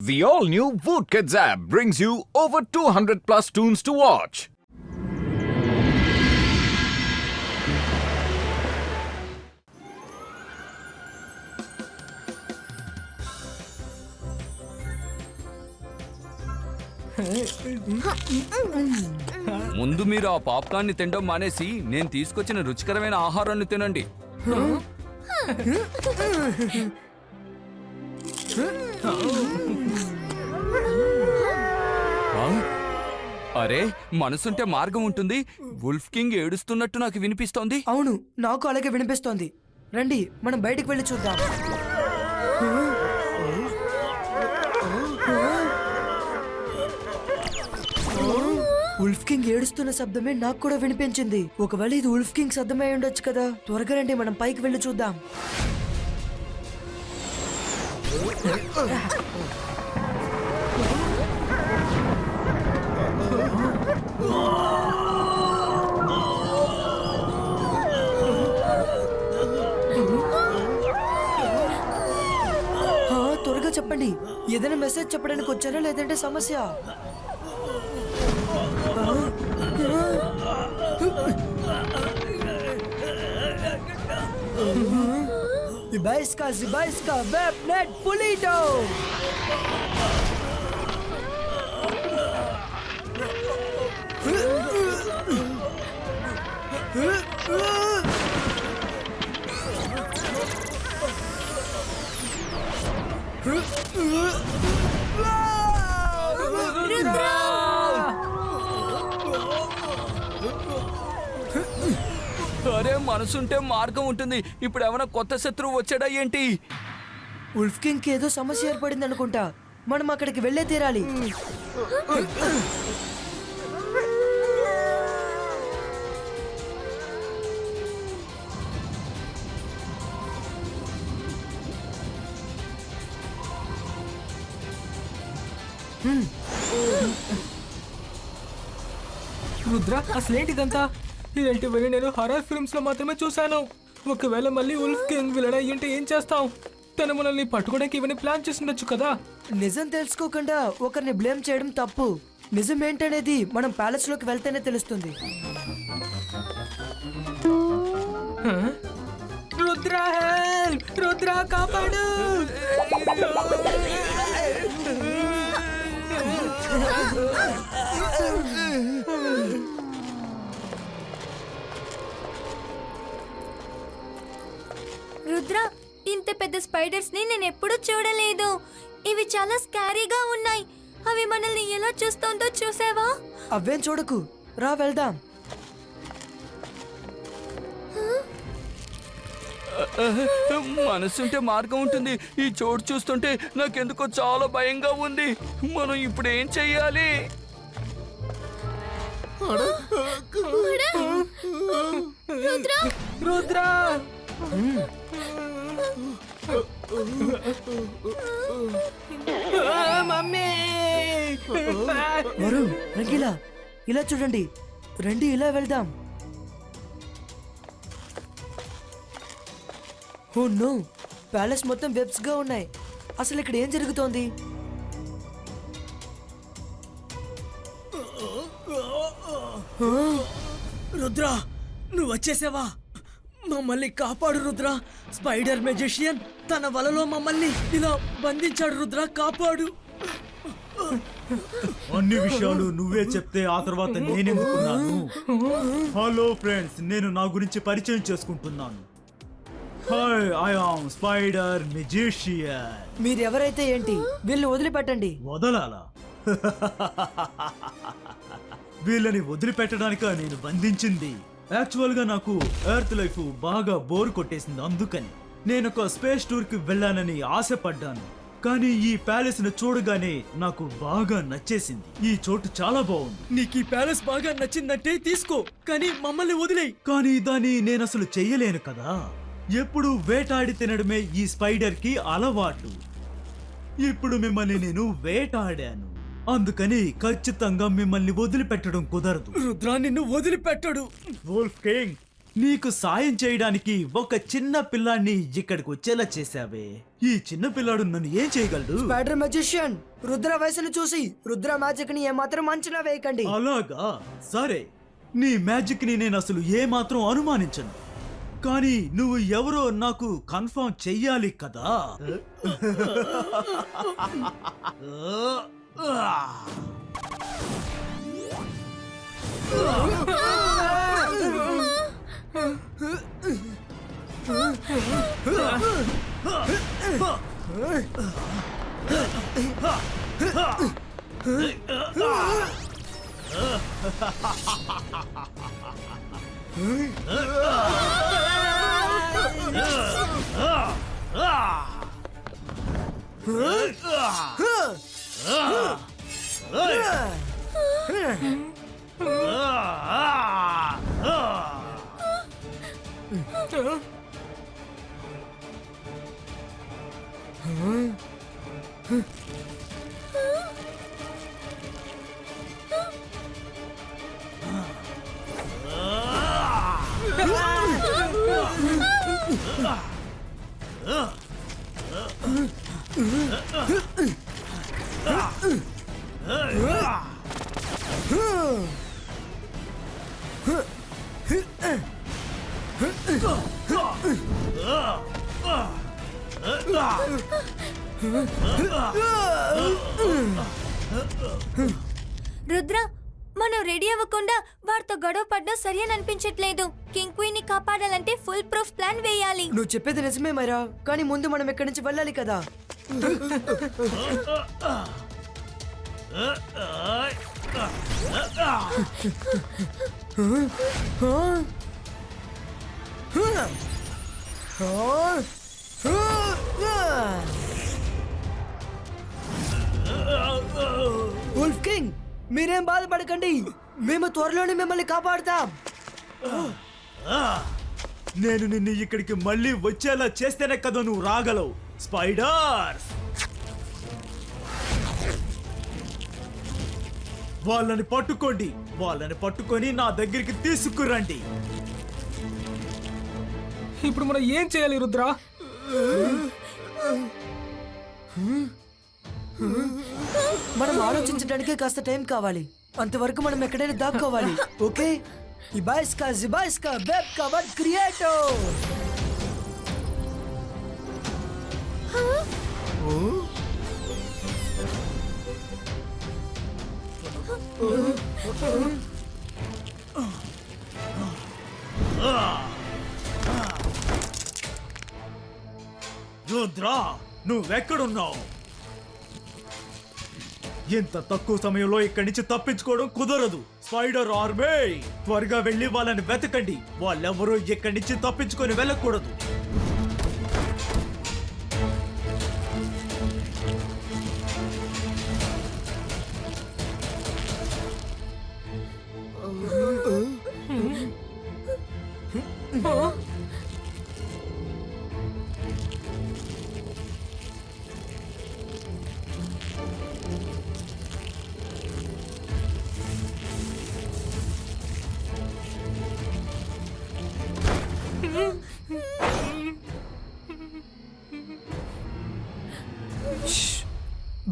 The all-new Voot Kids app brings you over 200 plus tunes to watch. ముందు మీరు ఆ popcorn ని తినడం మానేసి నేను తీసుకొచ్చిన రుచికరమైన ఆహారాన్ని తినండి. అరే, మనసుంటే మార్గం ఉంటుంది. వుల్ఫ్ కింగ్ ఏడుస్తున్నట్టు నాకు వినిపిస్తోంది. అవును, నాకు అలాగే వినిపిస్తోంది. రండి మనం బయటికి వెళ్ళి చూద్దాం. ఉల్ఫ్ కింగ్ ఏడుస్తున్న శబ్దమే నాకు కూడా వినిపించింది. ఒకవేళ ఇది ఉల్ఫ్ కింగ్ శబ్దమై ఉండొచ్చు కదా. త్వరగా రండి మనం పైకి వెళ్ళి చూద్దాం. త్వరగా చెప్పండి, ఏదైనా మెసేజ్ చెప్పడానికి వచ్చారా లేదంటే సమస్య? Zibaiska, Webnet, Pulito! అరే, మనసుంటే మార్గం ఉంటుంది. ఇప్పుడు ఏమైనా కొత్త శత్రువు వచ్చాడా ఏంటి? ఉల్ఫ్ కింగ్ కి ఏదో సమస్య ఏర్పడింది అనుకుంటా. మనం అక్కడికి వెళ్ళే తీరాలి. రుద్ర, అసలేంటిదంతా? ఇలాంటివన్నీ నేను హర్రర్ ఫిల్మ్స్ లో మాత్రమే చూశాను. ఒకవేళ మళ్ళీ ఉల్ఫ్ కింగ్ విలన్ అయ్యింటే ఏం చేస్తాం? తను మనల్ని పట్టుకోవడానికి ఇవన్నీ ప్లాన్ చేసిండొచ్చు కదా. నిజం తెలుసుకోకుండా ఒకరిని బ్లేమ్ చేయడం తప్పు. నిజం ఏంటనేది మనం ప్యాలెస్ లోకి వెళ్తేనే తెలుస్తుంది. రుద్ర, హెల్ప్! రుద్ర, కాపాడు! రుద్ర, ఇంత పెద్ద స్పైడర్స్ ని నేను ఎప్పుడూ చూడలేదు. ఇవి చాలా స్కారీగా ఉన్నాయి. అవి మనల్ని ఎలా చూస్తుందో చూసావా? అవేం చూడకు, రా వెళ్దాం. మనసుంటే మార్గం ఉంటుంది. ఈ చోటు చూస్తుంటే నాకెందుకో చాలా భయంగా ఉంది. మనం ఇప్పుడు ఏం చెయ్యాలి? రుద్ర! మమ్మీ! వరుణ్, రంగిలా, ఇలా చూడండి. రండి ఇలా వెళ్దాం. ఓ నో, ప్యాలెస్ మొత్తం వెబ్స్ గా ఉన్నాయి. అసలు ఇక్కడ ఏం జరుగుతోంది? రుద్ర, నువ్వు వచ్చేసావా? మమ్మల్ని కాపాడు రుద్ర. స్పైడర్ మెజిషియన్ తన వలలో మమ్మల్ని ఇలా బంధించాడు. రుద్ర, కాపాడు. అన్ని విషయాలు నువ్వే చెప్తే ఆ తర్వాత నేనెందుకున్నాను? హలో ఫ్రెండ్స్, నేను నా గురించి పరిచయం చేసుకుంటున్నాను. Hi, I am spider magician. మీరెవరైతే ఏంటి, వీళ్ళని వదిలిపెట్టండి. వదలాలా? వీళ్ళని వదిలిపెట్టడానిక నేను బంధించింది? యాక్చువల్ గా నాకు ఎర్త్ లైఫ్ బాగా బోర్ కొట్టేసింది. అందుకని నేను ఒక స్పేస్ టూర్ కి వెళ్ళానని ఆశపడ్డాను. కానీ ఈ ప్యాలెస్ ను చూడగానే నాకు బాగా నచ్చేసింది. ఈ చోటు చాలా బాగుంది. నీకు ఈ ప్యాలెస్ బాగా నచ్చిందంటే తీసుకో, కానీ మమ్మల్ని వదిలేయ్. కానీ దాన్ని నేను అసలు చెయ్యలేను కదా. ఎప్పుడు వేటాడి తినడమే ఈ స్పైడర్ కి అలవాటు. ఇప్పుడు మిమ్మల్ని నేను వేటాడాను, అందుకని ఖచ్చితంగా మిమ్మల్ని వదిలిపెట్టడం కుదరదు. రుద్ర, నిన్ను వదిలిపెట్టడు. వోల్ఫ్ కింగ్, నీకు సాయం చేయడానికి ఒక చిన్న పిల్లాన్ని ఇక్కడికి వచ్చేలా చేశావే. ఈ చిన్న పిల్లాడు నన్ను ఏం చేయగలడు? స్పైడర్ మెజిషియన్, రుద్ర వయసును చూసి రుద్ర మ్యాజిక్ ని ఏమాత్రం అంచనా వేయకండి. అలాగా సరే, నీ మ్యాజిక్ ని నేను అసలు ఏమాత్రం అనుమానించను, కానీ నువ్వు ఎవరో నాకు కన్ఫర్మ్ చెయ్యాలి కదా. రుద్ర, మనం రెడీ అవ్వకుండా వారితో గొడవ పడ్డా సరి అని అనిపించట్లేదు. కింగ్ క్వీన్ ని కాపాడాలంటే ఫుల్ ప్రూఫ్ ప్లాన్ వేయాలి. నువ్వు చెప్పేది నిజమే మైరా, కానీ ముందు మనం ఇక్కడి నుంచి వెళ్ళాలి కదా. ఉల్ఫ్ కింగ్, మీరేం బాధపడకండి, మేము త్వరలోనే మిమ్మల్ని కాపాడుతాం. నేను నిన్ను ఇక్కడికి మళ్ళీ వచ్చేలా చేస్తేనే కదా నువ్వు రాగలవు. స్పైడర్, వాళ్ళని పట్టుకోండి, వాళ్ళని పట్టుకొని నా దగ్గరికి తీసుకురండి. ఇప్పుడు మనం ఏం చేయాలి రుద్ర? మనం ఆలోచించడానికి కాస్త టైం కావాలి. అంతవరకు మనం ఎక్కడైనా దాక్కోవాలి. ఓకే, ఇబాయిస్కా జిబాయిస్కా వెబ్ కవర్ క్రియేటో. రుద్రా, నువ్వెక్కడున్నావు? ఇంత తక్కువ సమయంలో ఇక్కడి నుంచి తప్పించుకోవడం కుదరదు. స్పైడర్ ఆర్మీ, త్వరగా వెళ్ళి వాళ్ళని వెతకండి. వాళ్ళెవరూ ఇక్కడి నుంచి తప్పించుకొని వెళ్ళకూడదు.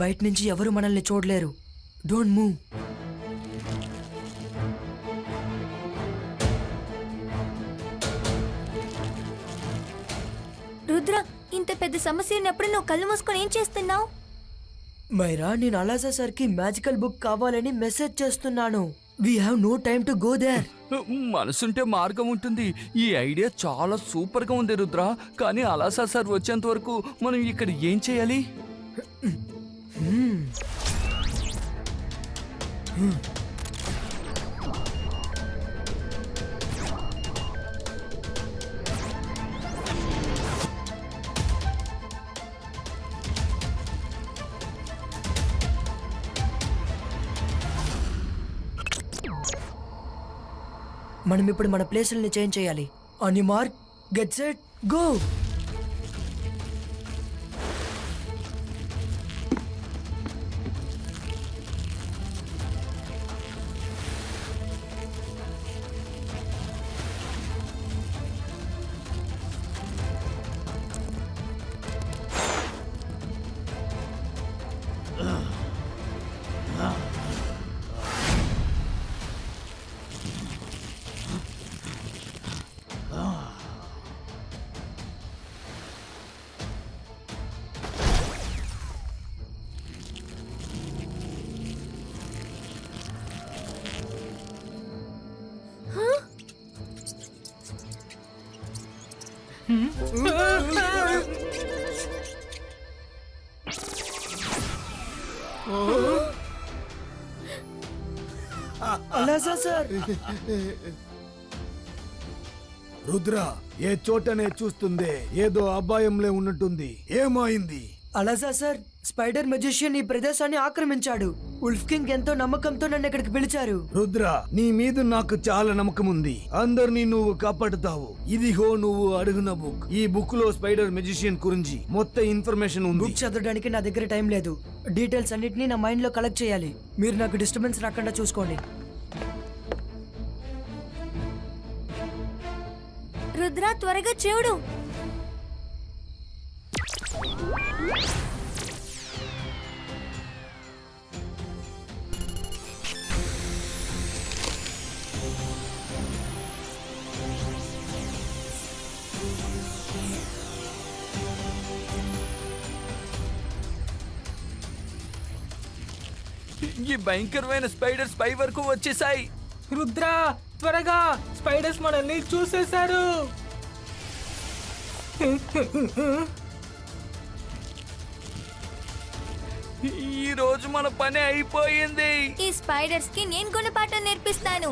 బయట నుంచి ఎవరు మనల్ని చూడలేరు. Don't move. రుద్ర, ఇంత పెద్ద సమస్య ఉన్నప్పుడు నువ్వు కళ్ళు మూసుకొని ఏం చేస్తున్నావు? మైరా, నేను అలాసా సార్కి మ్యాజికల్ బుక్ కావాలని మెసేజ్ చేస్తున్నాను. We have no time to go there. మనసుంటే మార్గం ఉంటుంది. ఈ ఐడియా చాలా సూపర్ గా ఉంది రుద్ర, కానీ అలాసా సార్ వచ్చేంత వరకు మనం ఇక్కడ ఏం చేయాలి? మనం ఇప్పుడు మన ప్లేసుల్ని చేంజ్ చేయాలి. On you mark, get set, go. అలాసా సార్ రుద్ర ఏ చోటనే చూస్తుందే ఏదో అపాయంలో ఉన్నట్టుంది. ఏమైంది? అలాసా సార్ స్పైడర్ మెజిషియన్ ఈ ప్రదేశాన్ని ఆక్రమించాడు. ఉల్ఫ్ కింగ్ ఎంతో నమ్మకంతో నన్ను ఇక్కడికి పిలిచారు. రుద్ర నీ మీద నాకు చాలా నమ్మకం ఉంది. అందరినీ నువ్వు కాపాడుతావు. ఇదిగో నువ్వు అడుగున బుక్. ఈ బుక్ లో స్పైడర్ మెజిషియన్ గురించి మొత్తం ఇన్ఫర్మేషన్ ఉంది. బుక్ చదవడానికి నా దగ్గర టైం లేదు. డీటెయిల్స్ అన్నిటినీ నా మైండ్ లో కలెక్ట్ చేయాలి. మీరు నాకు డిస్టర్బెన్స్ రాకుండా చూసుకోండి. రుద్ర త్వరగా చూడు. ఈ భయంకరమైన స్పైడర్స్ పై వరకు వచ్చేసాయి. రుద్ర త్వరగా, స్పైడర్స్ మనల్ని చూసేశారు. ఈ రోజు మన పని అయిపోయింది. ఈ స్పైడర్స్ కి నేను గుణపాఠం నేర్పిస్తాను.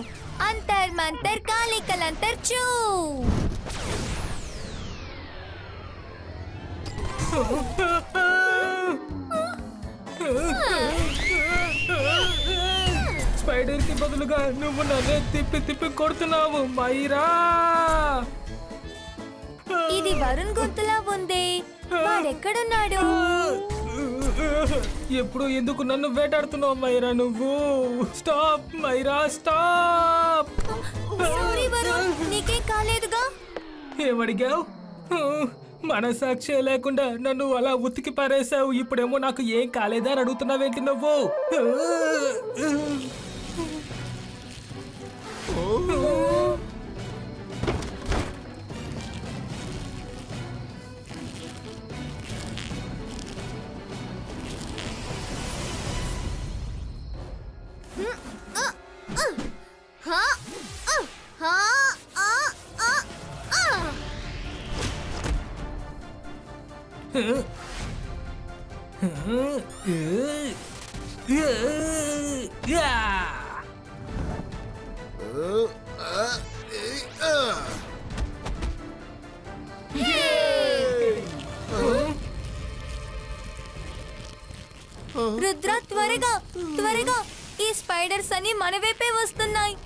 అంతర్ మంతర్ కాళికలంతర్ చూ. స్పైడర్ కి బదులుగా నువ్వు నన్నే తిప్పి తిప్పి కొడుతున్నావు మైరా. ఇది వరుణ్ గొంతులా ఉంది. వాడెక్కడున్నాడు? ఎప్పుడు ఎందుకు నన్ను వేటాడుతున్నావు మైరా నువ్వు? Stop Myra, stop. Sorry Varun, నీకేం కాలేదుగా? ఏమడిగావు? మనసాక్షి లేకుండా నన్ను అలా ఉతికి పారేశావు. ఇప్పుడేమో నాకు ఏం కాలేదా అని అడుగుతున్నావేంటి నువ్వు? రుద్ర త్వరగా త్వరగా, ఈ స్పైడర్స్ అన్ని మన వైపే వస్తున్నాయి.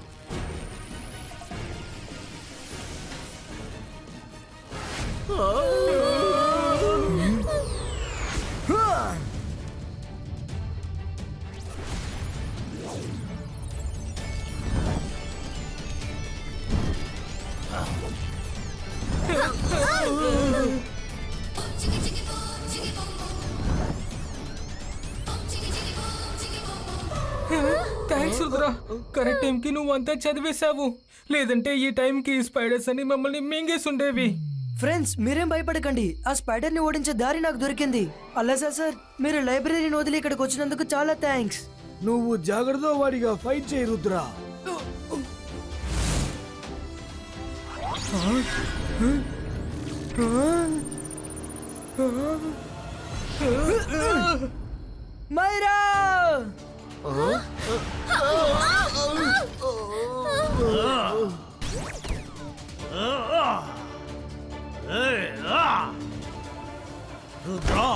థ్యాంక్స్ రుద్ర, కరెక్ట్ టైంకి నువ్వు అంతా చదివేశావు. లేదంటే ఈ టైంకి స్పైడర్స్ అని మమ్మల్ని మింగేసి ఉండేవి. ఫ్రెండ్స్ మీరేం భయపడకండి. ఆ స్పైడర్ ని ఓడించే దారి నాకు దొరికింది. అలాసా సార్ మీరు లైబ్రరీని వదిలి ఇక్కడికి వచ్చినందుకు చాలా థ్యాంక్స్. నువ్వు జాగ్రత్త వాడిగా ఫైట్ చేయి రుద్ర. మైరా రుద్రా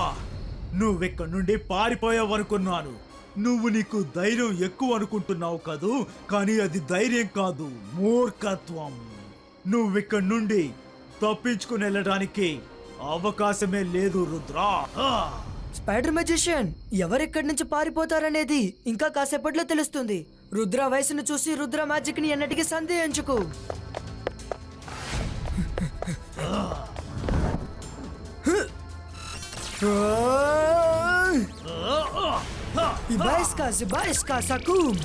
నువ్వెక్కడి నుండి పారిపోయావనుకున్నాను. నువ్వు నీకు ధైర్యం ఎక్కువ అనుకుంటున్నావు కదూ, కానీ అది ధైర్యం కాదు, మూర్ఖత్వం. నువ్విక్కడి నుండి తప్పించుకుని వెళ్ళడానికి అవకాశమే లేదు రుద్రా. స్పైడర్ మెజిషియన్ ఎవరెక్కడి నుంచి పారిపోతారనేది ఇంకా కాసేపట్లో తెలుస్తుంది. రుద్ర వయసును చూసి రుద్ర మ్యాజిక్ ని ఎన్నటికీ సందేహించుకు. Ibaiska Sakum.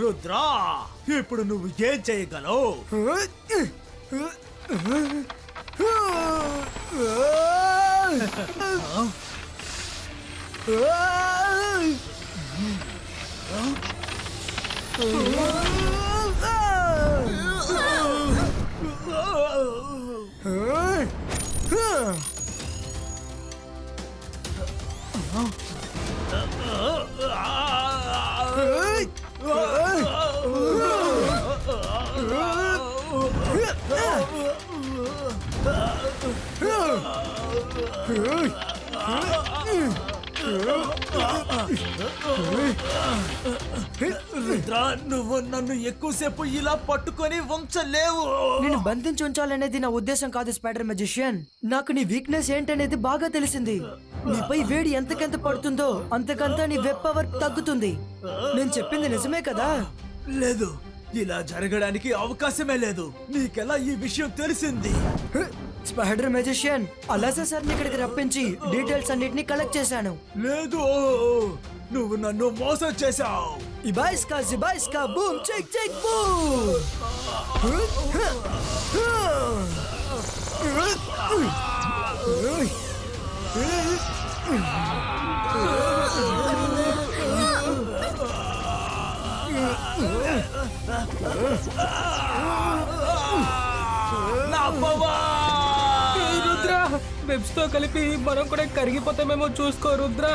రుద్రా ఇప్పుడు నువ్వు ఏం చేయగలవు? రుద్రా నువ్వు నన్ను ఎక్కువసేపు ఇలా పట్టుకొని వంచలేవు. నేను బంధించి ఉంచాలనేది నా ఉద్దేశం కాదు స్పైడర్ మెజిషియన్. నాకు నీ వీక్నెస్ ఏంటనేది బాగా తెలిసింది. నీపై వేడి ఎంతకెంత పడుతుందో అంతకంతా నీ వెబ్ పవర్ తగ్గుతుంది. నేను చెప్పింది నిజమే కదా? లేదు, ఇలా జరగడానికి అవకాశమే లేదు. నీకెలా ఈ విషయం తెలిసింది? స్పైడర్ మెజిషియన్, అలాసా సార్ని ఇక్కడికి రప్పించి డీటెయిల్స్ అన్నిటిని కలెక్ట్ చేశాను. లేదు, నువ్వు నన్ను మోసం చేశావు. ఇబాయిస్కా జిబాయిస్కా బూమ్ చెక్ చెక్ బూమ్. నా పవర్! రుద్ర, వెబ్స్ తో కలిపి మనం కూడా కరిగిపోతామేమో చూసుకో రుద్ర.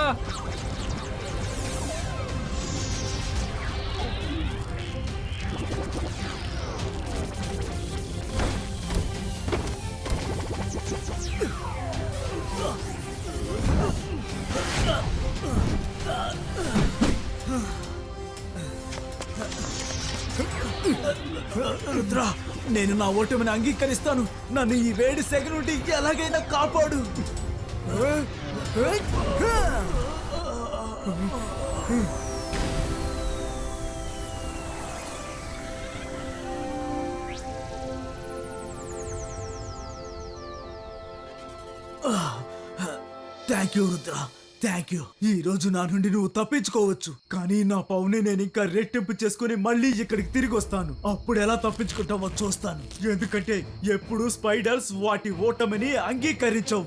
రుద్ర, నేను నా ఓటమిని అంగీకరిస్తాను. నన్ను ఈ వేడి సెగ నుండి ఎలాగైనా కాపాడు. Thank you Rudra, thank you. ఈ రోజు నా నుండి నువ్వు తప్పించుకోవచ్చు, కానీ నా పౌని నేను ఇంకా రెట్టింపు చేసుకుని మళ్ళీ ఇక్కడికి తిరిగి వస్తాను. అప్పుడు ఎలా తప్పించుకుంటావో చూస్తాను. ఎందుకంటే ఎప్పుడు స్పైడర్స్ వాటి ఓటమిని అంగీకరించవు.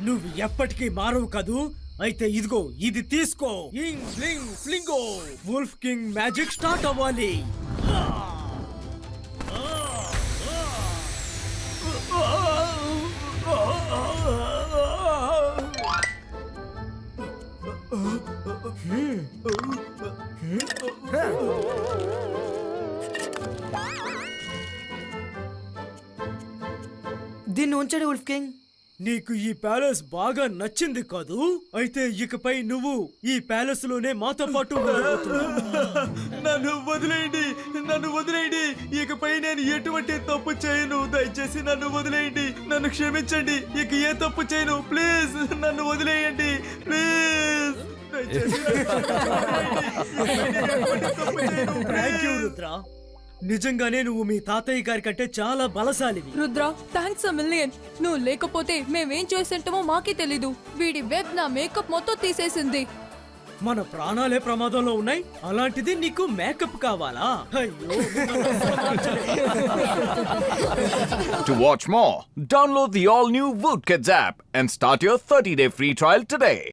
నువ్వు ఎప్పటికీ మారవు కదూ. అయితే ఇదిగో ఇది తీసుకో. ఇంగ్ ఫ్లింగ్ ఫ్లింగో. వుల్ఫ్ కింగ్ మ్యాజిక్ స్టార్ట్ అవ్వాలి. దీన్ని ఉంచండి వుల్ఫ్ కింగ్. నీకు ఈ ప్యాలెస్ బాగా నచ్చింది కాదు? అయితే ఇకపై నువ్వు ఈ ప్యాలెస్ లోనే మాతో పాటు ఉండబోతున్నావు. నన్ను వదిలేయండి, నన్ను వదిలేయండి. ఇకపై నేను ఎటువంటి తప్పు చేయను. దయచేసి నన్ను వదిలేయండి, నన్ను క్షమించండి. ఇక ఏ తప్పు చేయను. ప్లీజ్ నన్ను వదిలేయండి, ప్లీజ్. Thank you Rudra. నిజంగానే నువ్వు మీ తాతయ్య గారి కంటే చాలా బలశాలివి. Rudra thanks a million. నువ్వు లేకపోతే మేమేం చేసింటామో మాకే తెలీదు. వీడి వెబ్ నా మేకప్ మొత్తం తీసేసింది. మన ప్రాణాలే ప్రమాదంలో ఉన్నాయి, అలాంటిది నీకు మేకప్ కావాలా? అయ్యో. To watch more, download the all-new Woot Kids app and start your 30-day free trial today.